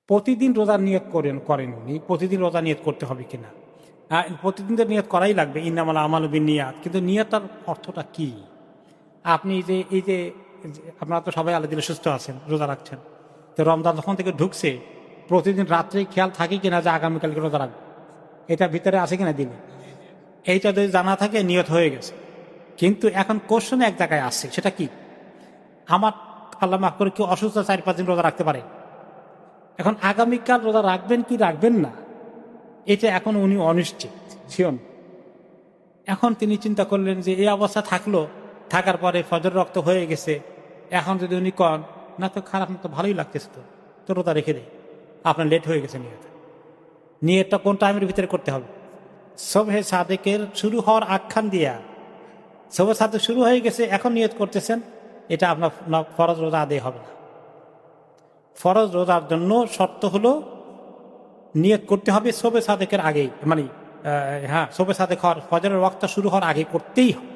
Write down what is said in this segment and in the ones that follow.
প্রতিদিন রোজার নিয়ত করেন উনি, প্রতিদিন রোজা নিয়ত করতে হবে কিনা? প্রতিদিন তো নিয়ত করাই লাগবে, ইন্নামাল আমালু বিন্নিয়াত। কিন্তু নিয়তার অর্থটা কি? আপনি যে আপনারা তো সবাই আল্লাহ দিলে সুস্থ আছেন, রোজা রাখছেন, তো রমজান যখন থেকে ঢুকছে প্রতিদিন রাত্রে খেয়াল থাকে কিনা যে আগামীকালকে রোজা রাখবে, এটা ভিতরে আছে কিনা দিলে? এইটা যদি জানা থাকে নিয়ত হয়ে গেছে। কিন্তু এখন কোশ্চেন এক জায়গায় আসছে, সেটা কি? আমার আল্লাহ মাফ করে কেউ অসুস্থ 4-5 দিন রোজা রাখতে পারে, এখন আগামীকাল রোজা রাখবেন কি রাখবেন না, এটা এখন উনি অনিশ্চিত ছিলেন। এখন তিনি চিন্তা করলেন যে এই অবস্থা থাকার পরে ফজর রক্ত হয়ে গেছে, এখন যদি উনি কন না তো খারাপ না, তো ভালোই লাগতেছে, তো রোজা রেখে দেয়, আপনার লেট হয়ে গেছে। নিয়তটা কোন টাইমের ভিতরে করতে হবে? সবহে সাদেকের শুরু হওয়ার আখ্যান দিয়া, সবে সাদেক শুরু হয়ে গেছে, এখন নিয়ত করতেছেন, এটা আপনার ফরজ রোজা আদায় হবে না। ফরজ রোজার জন্য শর্ত হলো নিয়ত করতে হবে সবে সাদেকের আগেই, মানে সবে সাদেক হওয়ার, ফজরের ওয়াক্ত শুরু হওয়ার আগে করতেই হবে।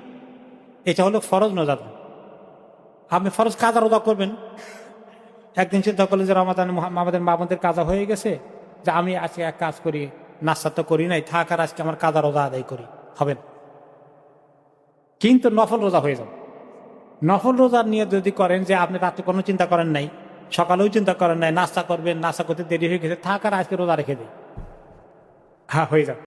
এটা হলো ফরজ রোজা। আপনি ফরজ কাজা রোজা করবেন, একদিন চিন্তা করলেন যে রমাদান আমাদের মামাদের কাজা হয়ে গেছে, যে আমি আজকে এক কাজ করি, নাস্তা তো করি নাই, থাক আর আজকে আমার কাজা রোজা আদায় করি, হবে না। কিন্তু নফল রোজা হয়ে যাবে। নফল রোজার নিয়ে যদি করেন যে আপনি রাতে কোনো চিন্তা করেন নাই, সকালেও চিন্তা করেন নাই, নাস্তা করবেন, নাস্তা করতে দেরি হয়ে গেছে, থাক আর আজকে রোজা রেখে দিই, হয়ে যাবে।